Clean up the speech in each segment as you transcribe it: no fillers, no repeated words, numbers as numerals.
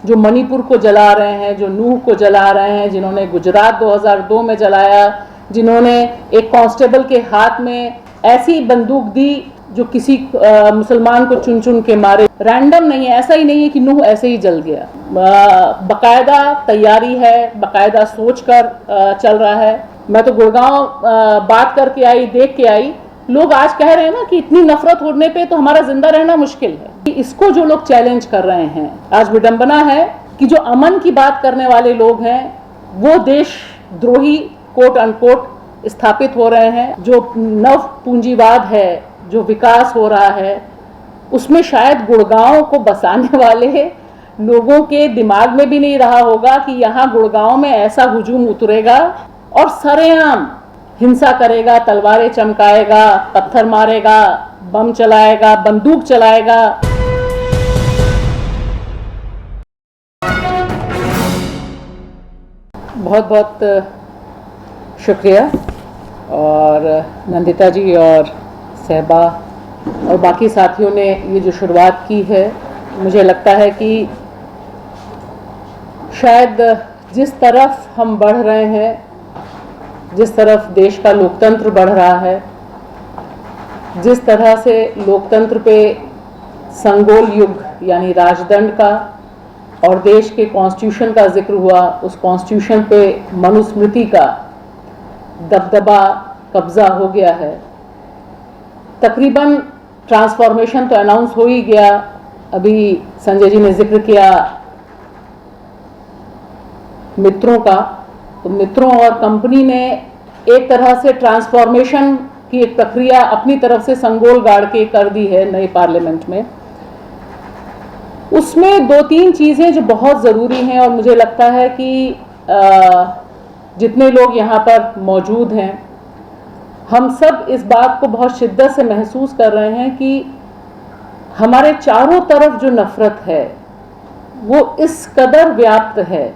जो मणिपुर को जला रहे हैं, जो नूह को जला रहे हैं, जिन्होंने गुजरात 2002 में जलाया, जिन्होंने एक कांस्टेबल के हाथ में ऐसी बंदूक दी जो किसी मुसलमान को चुन चुन के मारे। रैंडम नहीं है, ऐसा ही नहीं है कि नूह ऐसे ही जल गया। बकायदा तैयारी है, बकायदा सोच कर चल रहा है। मैं तो गुड़गांव बात करके आई, देख के आई। लोग आज कह रहे हैं ना कि इतनी नफरत होने पे तो हमारा जिंदा रहना मुश्किल है। इसको जो लोग चैलेंज कर रहे हैं, आज विडंबना है कि जो अमन की बात करने वाले लोग हैं वो देशद्रोही कोट अनकोट स्थापित हो रहे हैं। जो नव पूंजीवाद है, जो विकास हो रहा है, उसमें शायद गुड़गांव को बसाने वाले लोगों के दिमाग में भी नहीं रहा होगा कि यहाँ गुड़गांव में ऐसा हुजूम उतरेगा और सरेआम हिंसा करेगा, तलवारें चमकाएगा, पत्थर मारेगा, बम चलाएगा, बंदूक चलाएगा। बहुत बहुत शुक्रिया। और नंदिता जी और सहबा और बाकी साथियों ने ये जो शुरुआत की है, मुझे लगता है कि शायद जिस तरफ हम बढ़ रहे हैं, जिस तरफ देश का लोकतंत्र बढ़ रहा है, जिस तरह से लोकतंत्र पे संगोल युग यानी राजदंड का और देश के कॉन्स्टिट्यूशन का जिक्र हुआ, उस कॉन्स्टिट्यूशन पे मनुस्मृति का दबदबा कब्जा हो गया है। तकरीबन ट्रांसफॉर्मेशन तो अनाउंस हो ही गया। अभी संजय जी ने जिक्र किया मित्रों का, तो मित्रों और कंपनी ने एक तरह से ट्रांसफॉर्मेशन की एक प्रक्रिया अपनी तरफ से संगोल गाड़ के कर दी है नए पार्लियामेंट में। उसमें दो तीन चीज़ें जो बहुत ज़रूरी हैं और मुझे लगता है कि जितने लोग यहाँ पर मौजूद हैं, हम सब इस बात को बहुत शिद्दत से महसूस कर रहे हैं कि हमारे चारों तरफ जो नफ़रत है वो इस कदर व्याप्त है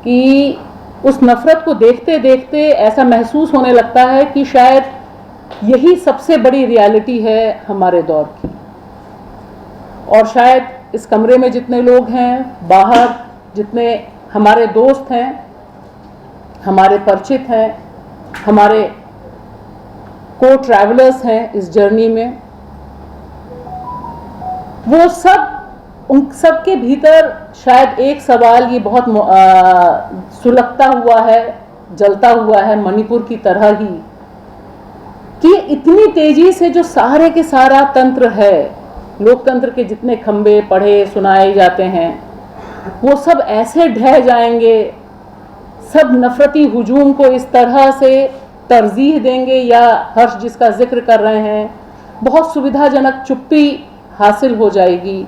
कि उस नफ़रत को देखते देखते ऐसा महसूस होने लगता है कि शायद यही सबसे बड़ी रियलिटी है हमारे दौर की। और शायद इस कमरे में जितने लोग हैं, बाहर जितने हमारे दोस्त हैं, हमारे परिचित हैं, हमारे को ट्रैवलर्स हैं इस जर्नी में, वो सब, उन सब के भीतर शायद एक सवाल ये बहुत सुलगता हुआ है, जलता हुआ है मणिपुर की तरह ही, कि इतनी तेजी से जो सारे के सारा तंत्र है, लोकतंत्र के जितने खंबे पढ़े सुनाए जाते हैं, वो सब ऐसे ढह जाएंगे, सब नफरती हुजूम को इस तरह से तरजीह देंगे, या हर्ष जिसका जिक्र कर रहे हैं, बहुत सुविधाजनक चुप्पी हासिल हो जाएगी।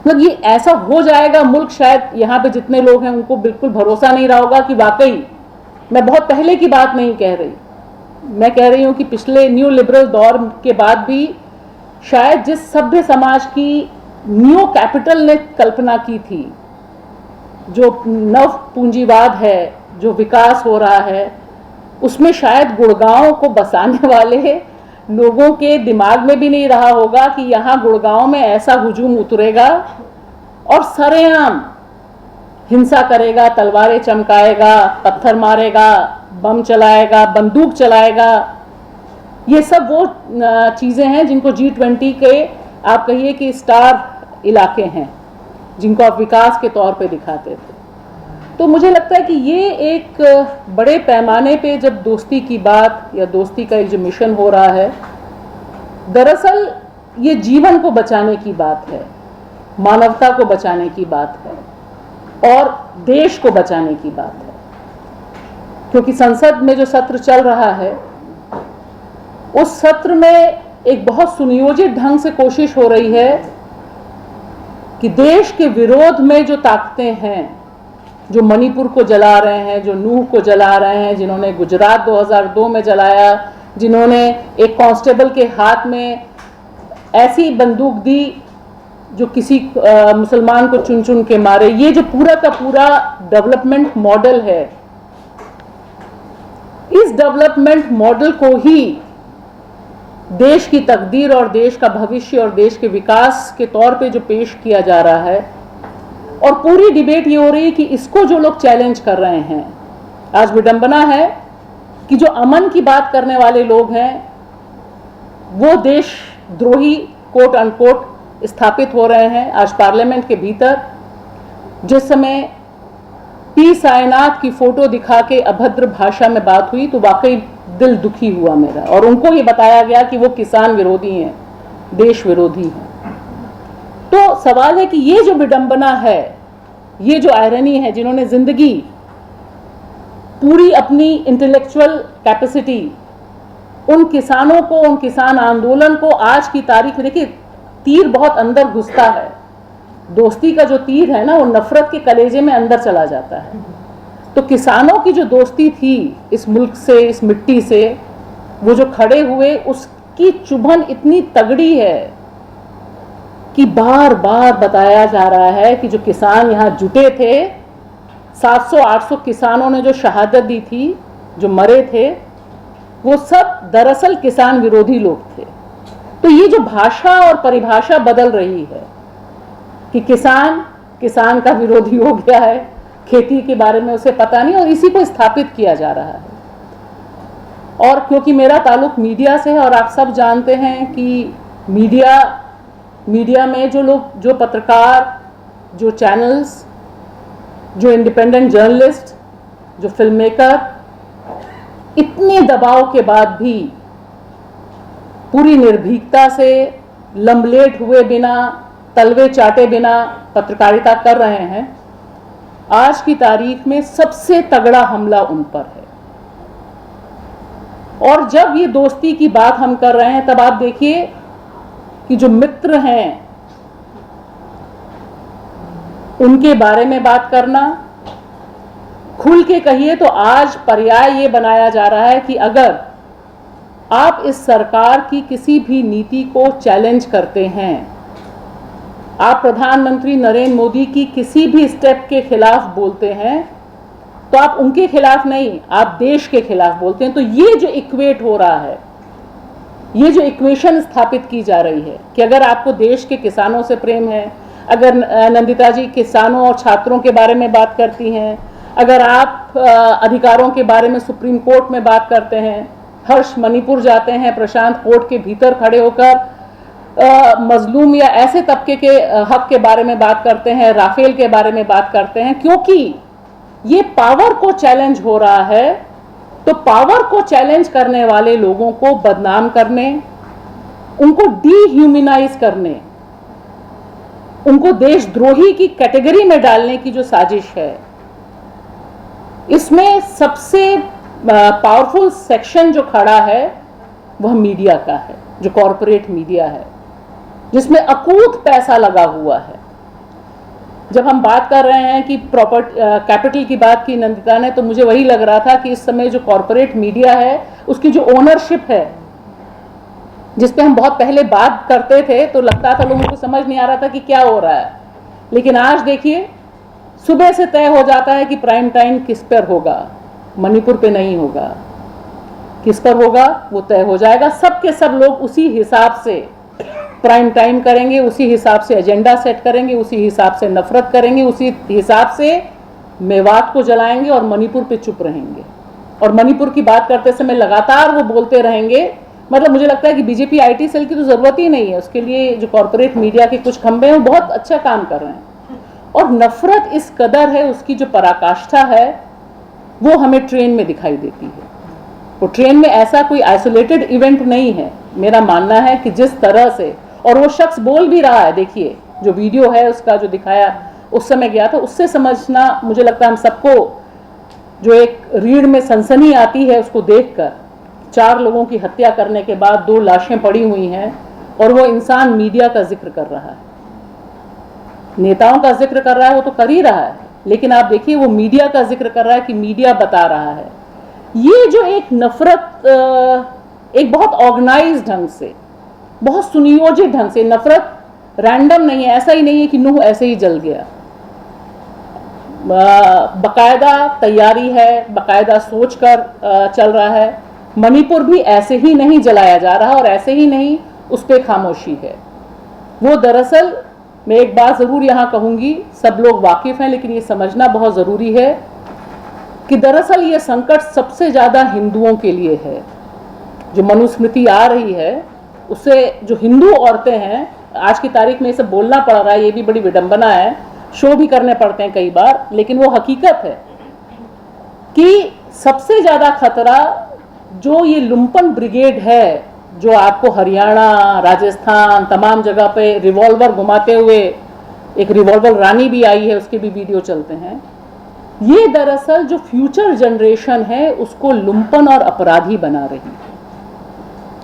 मतलब ये ऐसा हो जाएगा, मुल्क शायद यहाँ पे जितने लोग हैं उनको बिल्कुल भरोसा नहीं रहा होगा कि वाकई, मैं बहुत पहले की बात नहीं कह रही, मैं कह रही हूँ कि पिछले न्यू लिबरल दौर के बाद भी शायद जिस सभ्य समाज की न्यू कैपिटल ने कल्पना की थी, जो नव पूंजीवाद है, जो विकास हो रहा है, उसमें शायद गुड़गांव को बसाने वाले लोगों के दिमाग में भी नहीं रहा होगा कि यहाँ गुड़गांव में ऐसा हुजूम उतरेगा और सरेआम हिंसा करेगा, तलवारें चमकाएगा, पत्थर मारेगा, बम चलाएगा, बंदूक चलाएगा। ये सब वो चीज़ें हैं जिनको G20 के आप कहिए कि स्टार इलाके हैं, जिनको आप विकास के तौर पे दिखाते थे। तो मुझे लगता है कि ये एक बड़े पैमाने पे जब दोस्ती की बात या दोस्ती का एक जो मिशन हो रहा है, दरअसल ये जीवन को बचाने की बात है, मानवता को बचाने की बात है और देश को बचाने की बात है। क्योंकि संसद में जो सत्र चल रहा है, उस सत्र में एक बहुत सुनियोजित ढंग से कोशिश हो रही है कि देश के विरोध में जो ताकतें हैं, जो मणिपुर को जला रहे हैं, जो नूह को जला रहे हैं, जिन्होंने गुजरात 2002 में जलाया, जिन्होंने एक कांस्टेबल के हाथ में ऐसी बंदूक दी जो किसी मुसलमान को चुन चुन के मारे, ये जो पूरा का पूरा डेवलपमेंट मॉडल है, इस डेवलपमेंट मॉडल को ही देश की तकदीर और देश का भविष्य और देश के विकास के तौर पे जो पेश किया जा रहा है, और पूरी डिबेट ये हो रही है कि इसको जो लोग चैलेंज कर रहे हैं, आज विडंबना है कि जो अमन की बात करने वाले लोग हैं वो देशद्रोही कोट अनकोट स्थापित हो रहे हैं। आज पार्लियामेंट के भीतर जिस समय पी साईनाथ की फोटो दिखा के अभद्र भाषा में बात हुई तो वाकई दिल दुखी हुआ मेरा, और उनको ये बताया गया कि वो किसान विरोधी हैं, देश विरोधी हैं। तो सवाल है कि ये जो विडंबना है, ये जो आयरनी है, जिन्होंने जिंदगी पूरी अपनी इंटेलेक्चुअल कैपेसिटी उन किसानों को, उन किसान आंदोलन को आज की तारीख में, देखिए तीर बहुत अंदर घुसता है, दोस्ती का जो तीर है ना वो नफरत के कलेजे में अंदर चला जाता है। तो किसानों की जो दोस्ती थी इस मुल्क से, इस मिट्टी से, वो जो खड़े हुए, उसकी चुभन इतनी तगड़ी है कि बार बार बताया जा रहा है कि जो किसान यहाँ जुटे थे, 700-800 किसानों ने जो शहादत दी थी, जो मरे थे, वो सब दरअसल किसान विरोधी लोग थे। तो ये जो भाषा और परिभाषा बदल रही है कि किसान का विरोधी हो गया है, खेती के बारे में उसे पता नहीं, और इसी को स्थापित किया जा रहा है। और क्योंकि मेरा ताल्लुक मीडिया से है और आप सब जानते हैं कि मीडिया में जो लोग, जो पत्रकार, जो चैनल्स, जो इंडिपेंडेंट जर्नलिस्ट, जो फिल्म मेकर, इतने दबाव के बाद भी पूरी निर्भीकता से, लंबलेट हुए बिना, तलवे चाटे बिना पत्रकारिता कर रहे हैं, आज की तारीख में सबसे तगड़ा हमला उन पर है। और जब ये दोस्ती की बात हम कर रहे हैं तब आप देखिए कि जो मित्र हैं उनके बारे में बात करना, खुल के कहिए तो आज पर्याय ये बनाया जा रहा है कि अगर आप इस सरकार की किसी भी नीति को चैलेंज करते हैं, आप प्रधानमंत्री नरेंद्र मोदी की किसी भी स्टेप के खिलाफ बोलते हैं, तो आप उनके खिलाफ नहीं, आप देश के खिलाफ बोलते हैं। तो ये जो इक्वेट हो रहा है, ये जो इक्वेशन स्थापित की जा रही है कि अगर आपको देश के किसानों से प्रेम है, अगर नंदिता जी किसानों और छात्रों के बारे में बात करती हैं, अगर आप अधिकारों के बारे में सुप्रीम कोर्ट में बात करते हैं, हर्ष मणिपुर जाते हैं, प्रशांत कोर्ट के भीतर खड़े होकर मजलूम या ऐसे तबके के हक के बारे में बात करते हैं, राफेल के बारे में बात करते हैं, क्योंकि ये पावर को चैलेंज हो रहा है। तो पावर को चैलेंज करने वाले लोगों को बदनाम करने, उनको डीह्यूमनाइज करने, उनको देशद्रोही की कैटेगरी में डालने की जो साजिश है, इसमें सबसे पावरफुल सेक्शन जो खड़ा है वह मीडिया का है, जो कॉरपोरेट मीडिया है, जिसमें अकूत पैसा लगा हुआ है। जब हम बात कर रहे हैं कि कैपिटल की बात की नंदिता ने, तो मुझे वही लग रहा था कि इस समय जो कॉरपोरेट मीडिया है उसकी जो ओनरशिप है, जिस पे हम बहुत पहले बात करते थे तो लगता था लोगों को समझ नहीं आ रहा था कि क्या हो रहा है, लेकिन आज देखिए सुबह से तय हो जाता है कि प्राइम टाइम किस पर होगा, मणिपुर पे नहीं होगा, किस पर होगा वो तय हो जाएगा। सब के सब लोग उसी हिसाब से प्राइम टाइम करेंगे, उसी हिसाब से एजेंडा सेट करेंगे, उसी हिसाब से नफरत करेंगे, उसी हिसाब से मेवात को जलाएंगे और मणिपुर पे चुप रहेंगे। और मणिपुर की बात करते समय लगातार वो बोलते रहेंगे। मतलब मुझे लगता है कि बीजेपी आईटी सेल की तो जरूरत ही नहीं है, उसके लिए जो कॉरपोरेट मीडिया के कुछ खंबे हैं वो बहुत अच्छा काम कर रहे हैं। और नफरत इस कदर है, उसकी जो पराकाष्ठा है वो हमें ट्रेन में दिखाई देती है। वो ट्रेन में ऐसा कोई आइसोलेटेड इवेंट नहीं है। मेरा मानना है कि जिस तरह से, और वो शख्स बोल भी रहा है, देखिए जो वीडियो है उसका जो दिखाया उस समय गया था, उससे समझना मुझे लगता है हम सबको, जो एक रीढ़ में सनसनी आती है उसको देखकर, 4 लोगों की हत्या करने के बाद 2 लाशें पड़ी हुई हैं और वो इंसान मीडिया का जिक्र कर रहा है, नेताओं का जिक्र कर रहा है, वो तो कर ही रहा है, लेकिन आप देखिए वो मीडिया का जिक्र कर रहा है कि मीडिया बता रहा है। ये जो एक नफरत, एक बहुत ऑर्गेनाइज्ड ढंग से, बहुत सुनियोजित ढंग से, नफरत रैंडम नहीं है, ऐसा ही नहीं है कि नूह ऐसे ही जल गया, बकायदा तैयारी है, बकायदा सोच कर चल रहा है। मणिपुर भी ऐसे ही नहीं जलाया जा रहा और ऐसे ही नहीं उस पर खामोशी है। वो दरअसल मैं एक बात ज़रूर यहाँ कहूँगी, सब लोग वाकिफ़ हैं, लेकिन ये समझना बहुत ज़रूरी है कि दरअसल ये संकट सबसे ज़्यादा हिंदुओं के लिए है। जो मनुस्मृति आ रही है उससे जो हिंदू औरतें हैं, आज की तारीख में ये सब बोलना पड़ रहा है, ये भी बड़ी विडंबना है, शो भी करने पड़ते हैं कई बार, लेकिन वो हकीकत है कि सबसे ज़्यादा खतरा जो ये लुम्पन ब्रिगेड है, जो आपको हरियाणा, राजस्थान, तमाम जगह पे रिवॉल्वर घुमाते हुए, एक रिवॉल्वर रानी भी आई है, उसके भी वीडियो चलते हैं, ये दरअसल जो फ्यूचर जनरेशन है उसको लुम्पन और अपराधी बना रही है,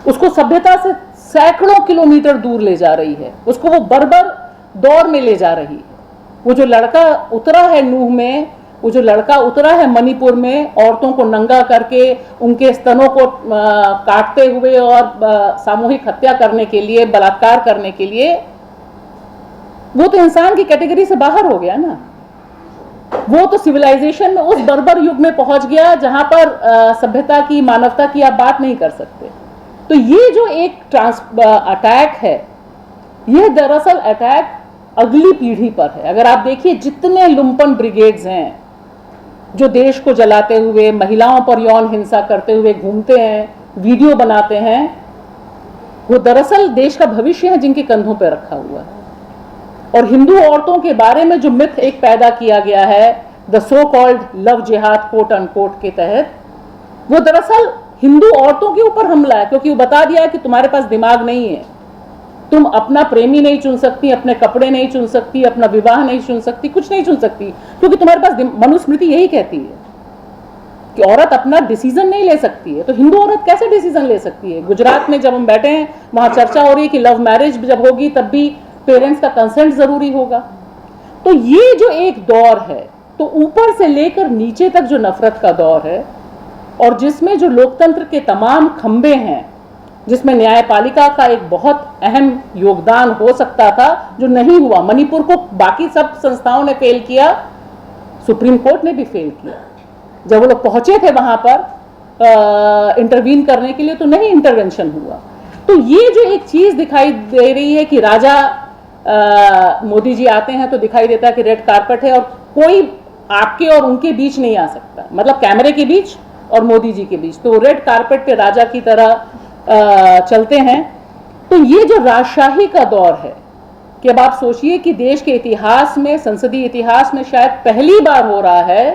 उसको सभ्यता से सैकड़ों किलोमीटर दूर ले जा रही है, उसको वो बर्बर दौर में ले जा रही है। वो जो लड़का उतरा है नूह में, वो जो लड़का उतरा है मणिपुर में, औरतों को नंगा करके उनके स्तनों को काटते हुए और सामूहिक हत्या करने के लिए, बलात्कार करने के लिए, वो तो इंसान की कैटेगरी से बाहर हो गया ना। वो तो सिविलाइजेशन में उस बर्बर युग में पहुंच गया जहां पर सभ्यता की, मानवता की आप बात नहीं कर सकते। तो ये जो एक अटैक है, यह दरअसल अटैक अगली पीढ़ी पर है। अगर आप देखिए जितने लुम्पन ब्रिगेड्स हैं जो देश को जलाते हुए, महिलाओं पर यौन हिंसा करते हुए घूमते हैं, वीडियो बनाते हैं, वो दरअसल देश का भविष्य है जिनके कंधों पर रखा हुआ है। और हिंदू औरतों के बारे में जो मिथ एक पैदा किया गया है, द सो कॉल्ड लव जिहाद कोट अनकोट के तहत, वो दरअसल हिंदू औरतों के ऊपर हमला है, क्योंकि वो बता दिया है कि तुम्हारे पास दिमाग नहीं है, तुम अपना प्रेमी नहीं चुन सकती, अपने कपड़े नहीं चुन सकती, अपना विवाह नहीं चुन सकती, कुछ नहीं चुन सकती, क्योंकि तुम्हारे पास मनुस्मृति यही कहती है कि औरत अपना डिसीजन नहीं ले सकती है। तो हिंदू औरत कैसे डिसीजन ले सकती है? गुजरात में जब हम बैठे हैं, वहां चर्चा हो रही है कि लव मैरिज जब होगी तब भी पेरेंट्स का कंसेंट जरूरी होगा। तो ये जो एक दौर है, तो ऊपर से लेकर नीचे तक जो नफरत का दौर है, और जिसमें जो लोकतंत्र के तमाम खंबे हैं, जिसमें न्यायपालिका का एक बहुत अहम योगदान हो सकता था, जो नहीं हुआ। मणिपुर को बाकी सब संस्थाओं ने फेल किया, सुप्रीम कोर्ट ने भी फेल किया। जब वो लोग पहुंचे थे वहां पर इंटरवीन करने के लिए, तो नहीं इंटरवेंशन हुआ। तो ये जो एक चीज दिखाई दे रही है कि राजा मोदी जी आते हैं तो दिखाई देता है कि रेड कारपेट है, और कोई आपके और उनके बीच नहीं आ सकता, मतलब कैमरे के बीच और मोदी जी के बीच, तो रेड कारपेट पे राजा की तरह चलते हैं। तो ये जो राजशाही का दौर है, कि अब आप सोचिए कि देश के इतिहास में, संसदीय इतिहास में शायद पहली बार हो रहा है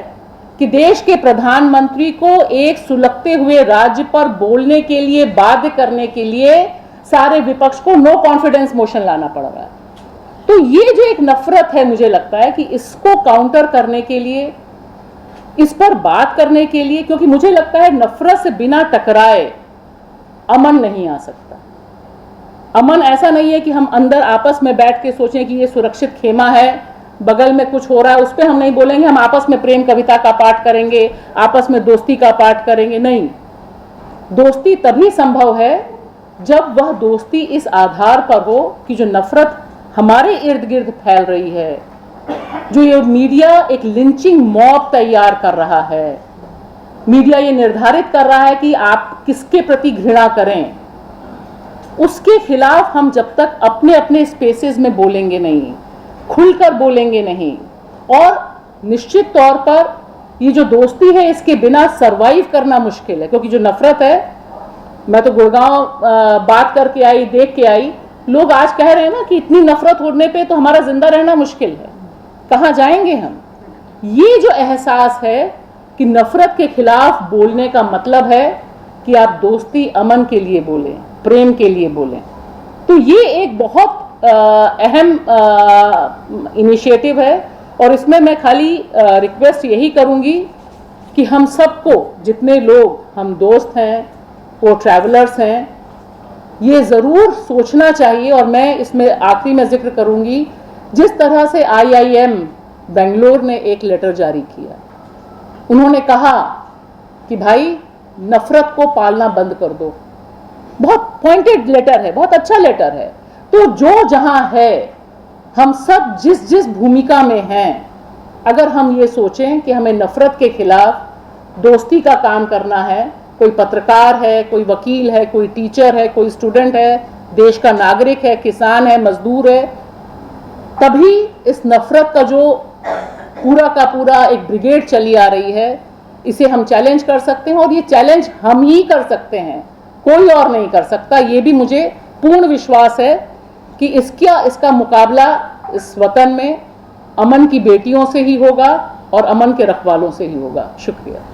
कि देश के प्रधानमंत्री को एक सुलगते हुए राज्य पर बोलने के लिए, बाध्य करने के लिए सारे विपक्ष को नो कॉन्फिडेंस मोशन लाना पड़ रहा है। तो ये जो एक नफरत है, मुझे लगता है कि इसको काउंटर करने के लिए, इस पर बात करने के लिए, क्योंकि मुझे लगता है नफरत से बिना टकराए अमन नहीं आ सकता। अमन ऐसा नहीं है कि हम अंदर आपस में बैठ के सोचें कि ये सुरक्षित खेमा है, बगल में कुछ हो रहा है उस पर हम नहीं बोलेंगे, हम आपस में प्रेम कविता का पाठ करेंगे, आपस में दोस्ती का पाठ करेंगे। नहीं, दोस्ती तभी संभव है जब वह दोस्ती इस आधार पर हो कि जो नफरत हमारे इर्द गिर्द फैल रही है, जो ये मीडिया एक लिंचिंग मॉब तैयार कर रहा है, मीडिया ये निर्धारित कर रहा है कि आप किसके प्रति घृणा करें, उसके खिलाफ हम जब तक अपने अपने स्पेसेस में बोलेंगे नहीं, खुलकर बोलेंगे नहीं, और निश्चित तौर पर ये जो दोस्ती है इसके बिना सरवाइव करना मुश्किल है। क्योंकि जो नफरत है, मैं तो गुड़गांव बात करके आई, देख के आई, लोग आज कह रहे हैं ना कि इतनी नफरत होने पे तो हमारा जिंदा रहना मुश्किल है, कहाँ जाएंगे हम। ये जो एहसास है कि नफरत के खिलाफ बोलने का मतलब है कि आप दोस्ती, अमन के लिए बोलें, प्रेम के लिए बोलें। तो ये एक बहुत अहम इनिशिएटिव है, और इसमें मैं खाली रिक्वेस्ट यही करूंगी कि हम सबको, जितने लोग हम दोस्त हैं, वो ट्रैवलर्स हैं, ये ज़रूर सोचना चाहिए। और मैं इसमें आखिरी में जिक्र करूंगी, जिस तरह से IIM बेंगलोर ने एक लेटर जारी किया, उन्होंने कहा कि भाई नफरत को पालना बंद कर दो। बहुत पॉइंटेड लेटर है, बहुत अच्छा लेटर है। तो जो जहां है, हम सब जिस जिस भूमिका में हैं, अगर हम ये सोचें कि हमें नफरत के खिलाफ दोस्ती का काम करना है, कोई पत्रकार है, कोई वकील है, कोई टीचर है, कोई स्टूडेंट है, देश का नागरिक है, किसान है, मजदूर है, तभी इस नफरत का जो पूरा का पूरा एक ब्रिगेड चली आ रही है, इसे हम चैलेंज कर सकते हैं, और ये चैलेंज हम ही कर सकते हैं, कोई और नहीं कर सकता। ये भी मुझे पूर्ण विश्वास है कि इसका मुकाबला इस वतन में अमन की बेटियों से ही होगा और अमन के रखवालों से ही होगा। शुक्रिया।